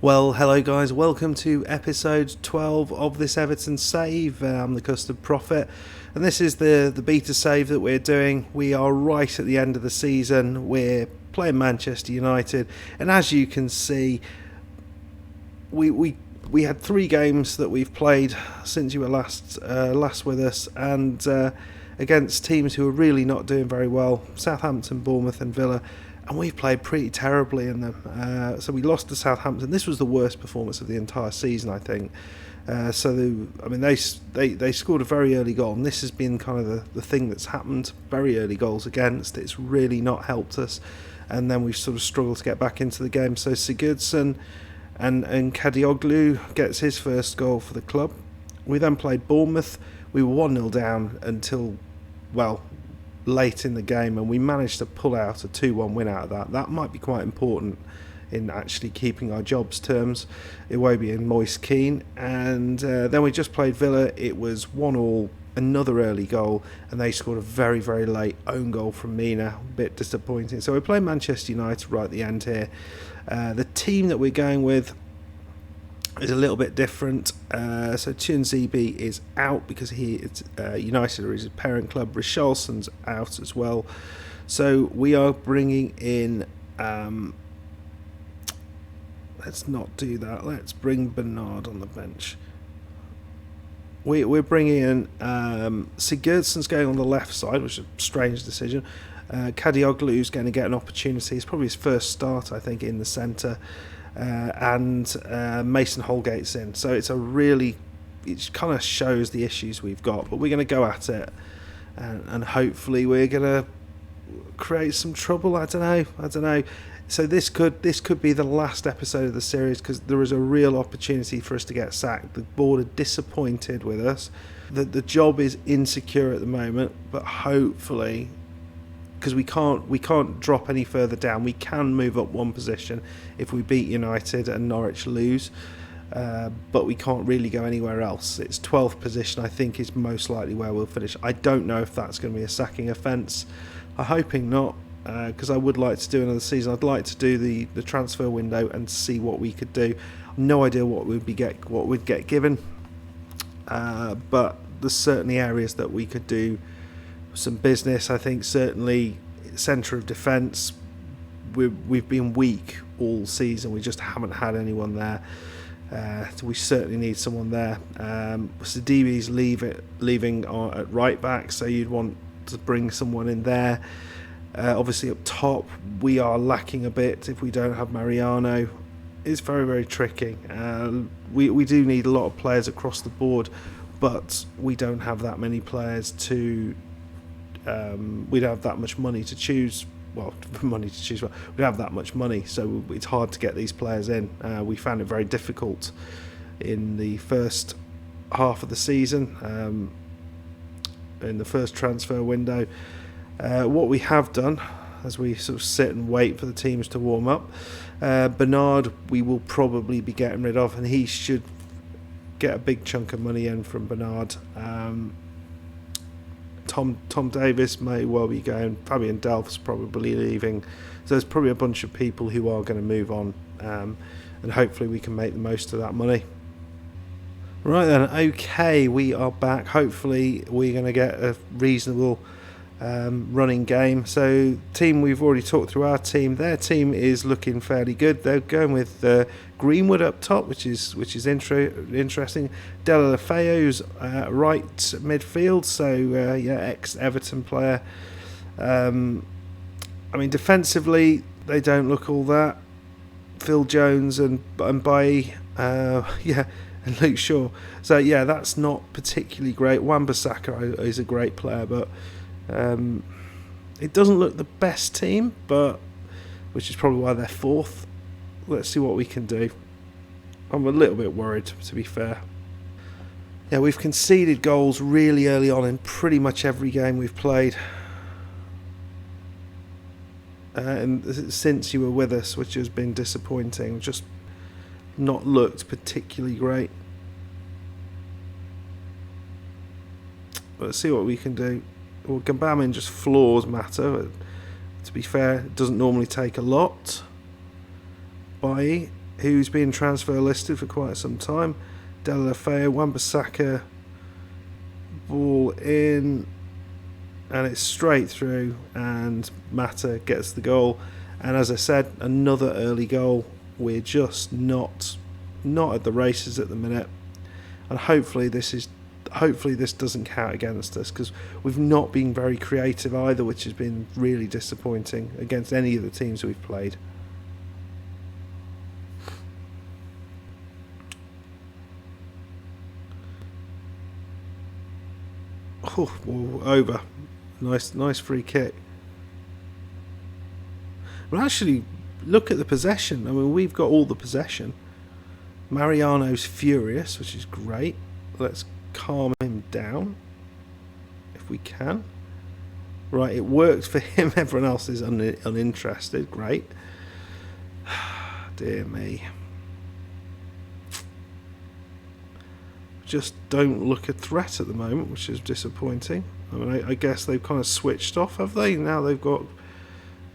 Well, hello guys, welcome to episode 12 of this Everton save. I'm the Custard Prophet, and this is the beta save that we're doing. We are right at the end of the season. We're playing Manchester United, and as you can see, we had 3 games that we've played since you were last with us, and against teams who are really not doing very well: Southampton, Bournemouth, and Villa. And we've played pretty terribly in them. So we lost to Southampton. This was the worst performance of the entire season, I think. They scored a very early goal, and this has been kind of the thing that's happened. Very early goals against. It's really not helped us. And then we've sort of struggled to get back into the game. So Sigurdsson and Kadioglu gets his first goal for the club. We then played Bournemouth. We were 1-0 down until, late in the game, and we managed to pull out a 2-1 win out of that. That might be quite important in actually keeping our jobs terms. Iwobi and Moise keen. And then we just played Villa. It was 1-1, another early goal, and they scored a very, very late own goal from Mina. A bit disappointing. So we're playing Manchester United right at the end here. The team that we're going with is a little bit different. So Tunzibi is out because United are his parent club. Richarlison's out as well. So we are bringing in... let's not do that. Let's bring Bernard on the bench. We're bringing in... Sigurdsson's going on the left side, which is a strange decision. Kadioglu's going to get an opportunity. It's probably his first start, I think, in the centre. And Mason Holgate's in, so it kind of shows the issues we've got, but we're going to go at it, and hopefully we're going to create some trouble. I don't know. So this could be the last episode of the series, because there is a real opportunity for us to get sacked. The board are disappointed with us. The job is insecure at the moment, but hopefully, because we can't drop any further down. We can move up one position if we beat United and Norwich lose, but we can't really go anywhere else. It's 12th position, I think, is most likely where we'll finish. I don't know if that's going to be a sacking offence. I'm hoping not, because I would like to do another season. I'd like to do the transfer window and see what we could do. No idea what we'd get given, but there's certainly areas that we could do some business. I think certainly centre of defence, we've been weak all season. We just haven't had anyone there. So we certainly need someone there. Sidibe's leaving at right back, so you'd want to bring someone in there. Obviously up top we are lacking a bit. If we don't have Mariano, it's very, very tricky. We do need a lot of players across the board, but we don't have that many players to... we don't have that much money to choose. We don't have that much money, so it's hard to get these players in. We found it very difficult in the first half of the season, in the first transfer window. What we have done, as we sort of sit and wait for the teams to warm up, Bernard we will probably be getting rid of, and he should get a big chunk of money in from Bernard. Tom Davis may well be going. Fabian Delph's probably leaving. So there's probably a bunch of people who are going to move on, and hopefully we can make the most of that money. Right then, okay, we are back. Hopefully we're going to get a reasonable running game. So team, we've already talked through our team. Their team is looking fairly good. They're going with Greenwood up top, which is interesting. Deulofeu's right midfield, so ex-Everton player. Defensively they don't look all that. Phil Jones and Bailly, and Luke Shaw. So that's not particularly great. Wan-Bissaka is a great player, but it doesn't look the best team, but which is probably why they're 4th. Let's see what we can do. I'm a little bit worried, to be fair. Yeah, we've conceded goals really early on in pretty much every game we've played. And since you were with us, which has been disappointing. Just not looked particularly great. But let's see what we can do. Well, Gambamin just floors Mata. To be fair, it doesn't normally take a lot. Bailly, who's been transfer listed for quite some time. Delafeu, Wan-Bissaka, ball in, and it's straight through, and Mata gets the goal. And as I said, another early goal. We're just not at the races at the minute, and hopefully this doesn't count against us, because we've not been very creative either, which has been really disappointing against any of the teams we've played. Oh, over. Nice free kick. Well, actually, look at the possession. I mean, we've got all the possession. Mariano's furious, which is great. Let's calm him down if we can. Right, it worked for him. Everyone else is uninterested. Great. Dear me. Just don't look a threat at the moment, which is disappointing. I mean, I guess they've kind of switched off, have they? Now they've got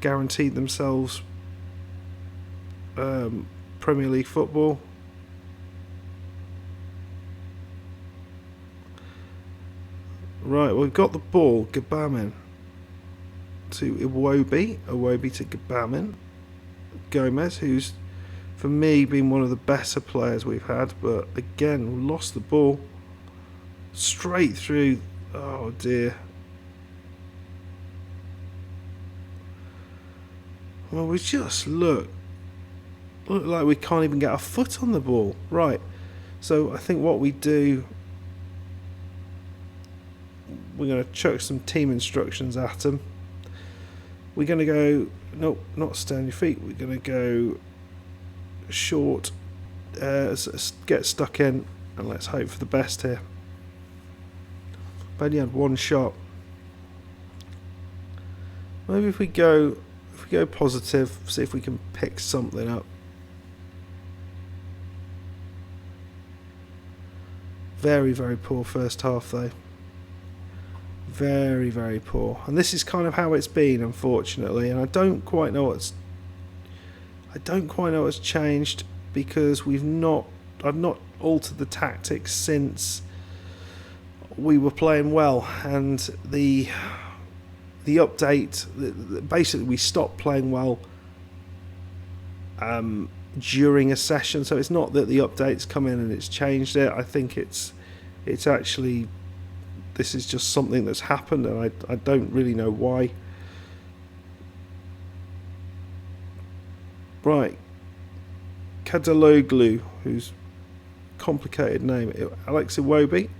guaranteed themselves Premier League football. Right, we've got the ball. Gbamin to Iwobi. Iwobi to Gbamin. Gomez, who's for me been one of the better players we've had, but again, we lost the ball straight through. Oh dear. Well, we just look like we can't even get our foot on the ball. Right, so I think what we do, we're going to chuck some team instructions at them. We're going to go, nope, not stay on your feet. We're going to go short, get stuck in, and let's hope for the best here. I've only had one shot. Maybe if we go positive, see if we can pick something up. Very, very poor first half though. Very, very poor. And this is kind of how it's been, unfortunately, and I don't quite know what's changed, because I've not altered the tactics since we were playing well, and the update, basically we stopped playing well during a session, so it's not that the update's come in and it's changed it. I think it's actually, this is just something that's happened, and I don't really know why. Right, Kadaloglu, who's complicated name, Alex Iwobi,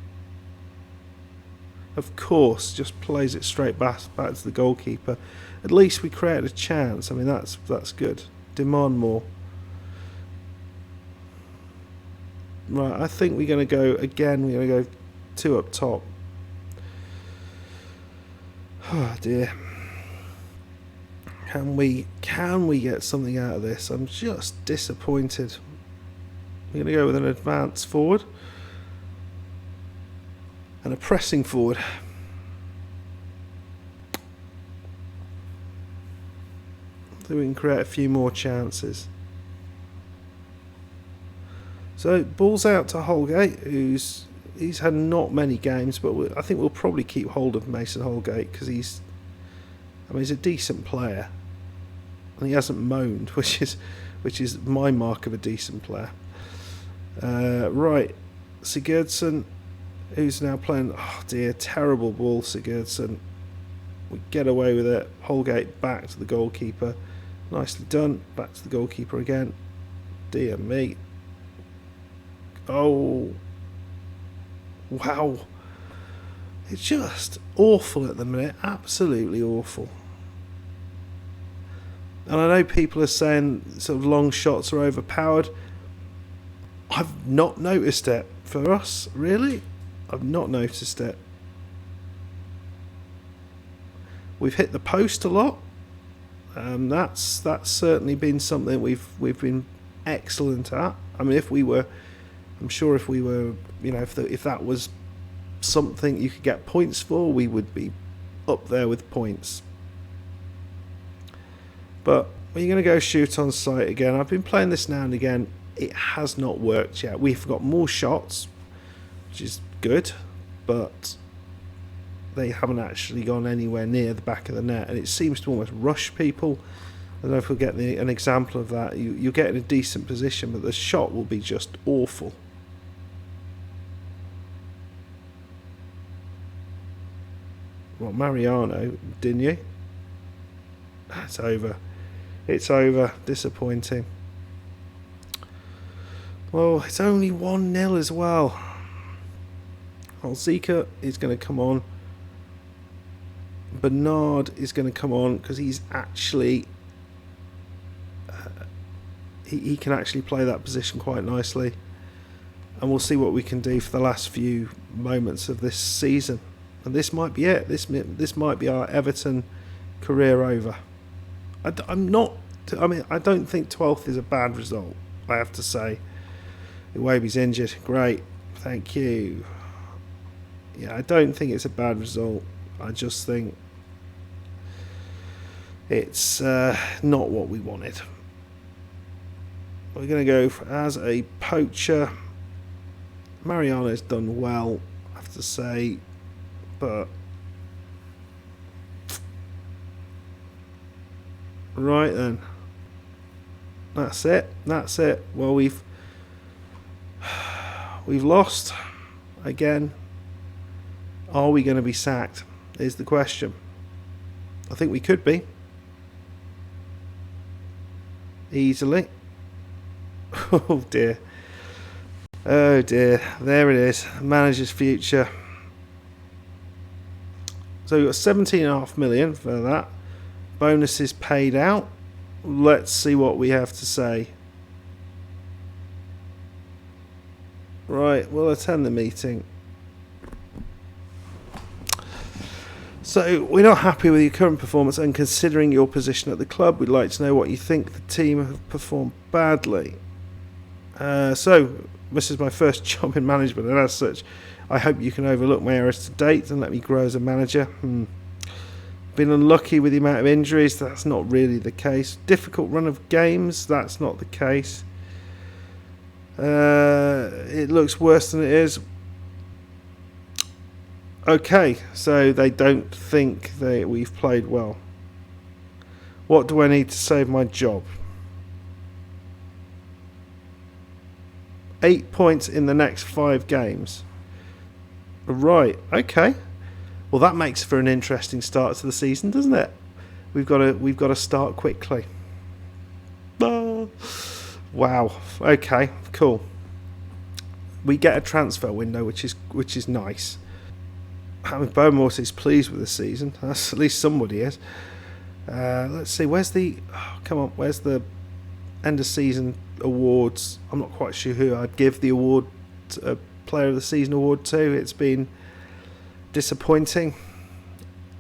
of course, just plays it straight back to the goalkeeper. At least we created a chance. I mean, that's good. Demand more. Right, I think we're going to go again. We're going to go 2 up top. Oh dear. Can we get something out of this? I'm just disappointed. We're going to go with an advance forward and a pressing forward. So we can create a few more chances. So ball's out to Holgate, he's had not many games, but I think we'll probably keep hold of Mason Holgate, because he's a decent player, and he hasn't moaned, which is my mark of a decent player. Right, Sigurdsson, who's now playing. Oh dear, terrible ball, Sigurdsson. We get away with it. Holgate back to the goalkeeper. Nicely done. Back to the goalkeeper again. Dear me. Oh. Wow. It's just awful at the minute. Absolutely awful. And I know people are saying sort of long shots are overpowered. I've not noticed it. For us, really? I've not noticed it. We've hit the post a lot. That's certainly been something we've been excellent at. I mean, if we were, if that was something you could get points for, we would be up there with points. But we're going to go shoot on sight again. I've been playing this now and again it has not worked yet. We've got more shots, which is good, but they haven't actually gone anywhere near the back of the net, and it seems to almost rush people. I don't know if we'll get an example of that. You'll get in a decent position, but the shot will be just awful. Well, Mariano, didn't you? It's over. It's over. Disappointing. Well, it's only 1-0 as well. Zika is going to come on. Bernard is going to come on because he's actually... he can actually play that position quite nicely. And we'll see what we can do for the last few moments of this season. And this might be it. This might be our Everton career over. I don't think 12th is a bad result, I have to say. Iwobi's injured. Great. Thank you. Yeah, I don't think it's a bad result. I just think it's not what we wanted. We're going to go as a poacher. Mariano's done well, I have to say. But right then, that's it. Well, we've lost again. Are we going to be sacked? Is the question. I think we could be easily. Oh dear. There it is. Manager's future. So we've got 17.5 million for that. Bonuses paid out. Let's see what we have to say. Right, we'll attend the meeting. So, we're not happy with your current performance, and considering your position at the club, we'd like to know what you think the team have performed badly. So, this is my first job in management, and as such, I hope you can overlook my errors to date and let me grow as a manager. Been unlucky with the amount of injuries, that's not really the case. Difficult run of games, that's not the case. It looks worse than it is. Okay, so they don't think that we've played well. What do I need to save my job? 8 points in the next 5 games. Right, okay. Well, that makes for an interesting start to the season, doesn't it? We've got to start quickly. Oh, wow. Okay, cool. We get a transfer window, which is nice. I mean, Moise is pleased with the season. That's, at least somebody is. Let's see. Where's the end of season awards? I'm not quite sure who I'd give the award, player of the season award to. It's been disappointing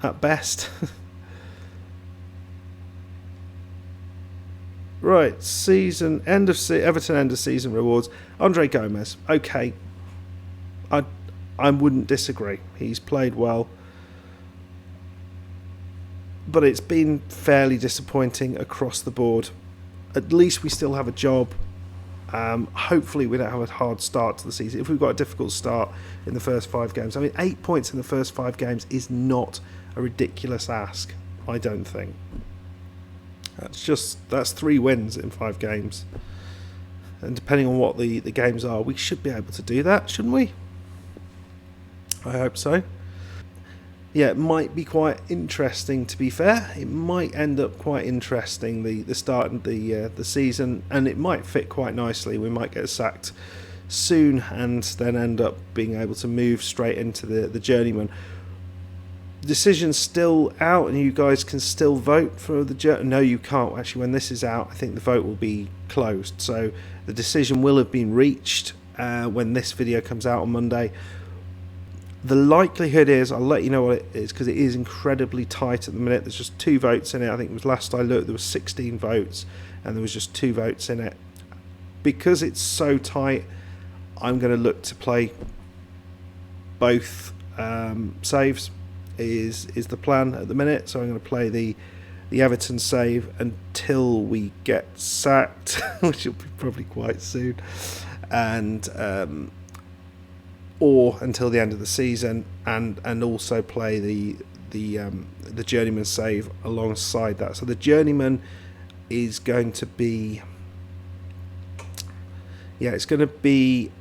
at best. Right, Everton end of season rewards. Andre Gomez. Okay, I wouldn't disagree. He's played well, but it's been fairly disappointing across the board. At least we still have a job. Hopefully we don't have a hard start to the season. If we've got a difficult start in the first 5 games, I mean, 8 points in the first 5 games is not a ridiculous ask, I don't think. That's 3 wins in 5 games. And depending on what the games are, we should be able to do that, shouldn't we? I hope so. Yeah, it might be quite interesting, to be fair. It might end up quite interesting, the start of the season, and it might fit quite nicely. We might get sacked soon and then end up being able to move straight into the journeyman. Decision's still out, and you guys can still vote for the No, you can't. Actually, when this is out, I think the vote will be closed. So the decision will have been reached when this video comes out on Monday. The likelihood is, I'll let you know what it is, because it is incredibly tight at the minute. There's just 2 votes in it. I think it was last I looked, there was 16 votes, and there was just 2 votes in it. Because it's so tight, I'm going to look to play both saves. Is the plan at the minute. So I'm going to play the the Everton save until we get sacked, which will be probably quite soon, and or until the end of the season, and also play the journeyman save alongside that. So the journeyman is going to be, it's going to be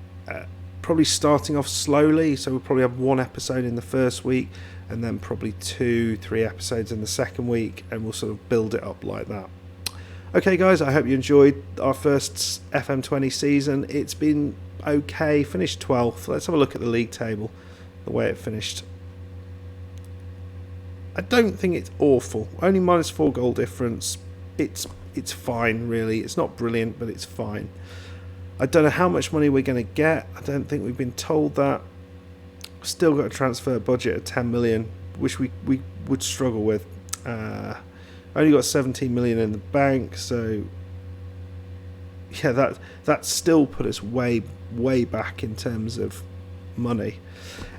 probably starting off slowly. So we'll probably have one episode in the first week, and then probably 2-3 episodes in the second week, and we'll sort of build it up like that. Okay guys, I hope you enjoyed our first FM20 season. It's been okay, finished 12th. Let's have a look at the league table, the way it finished. I don't think it's awful. Only -4 goal difference. It's fine, really. It's not brilliant, but it's fine. I don't know how much money we're going to get. I don't think we've been told that. Still got a transfer budget of 10 million, which we would struggle with. Only got 17 million in the bank, so yeah, that still put us way back in terms of money.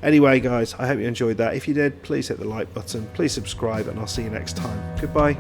Anyway guys, I hope you enjoyed that. If you did, please hit the like button, please subscribe, and I'll see you next time. Goodbye.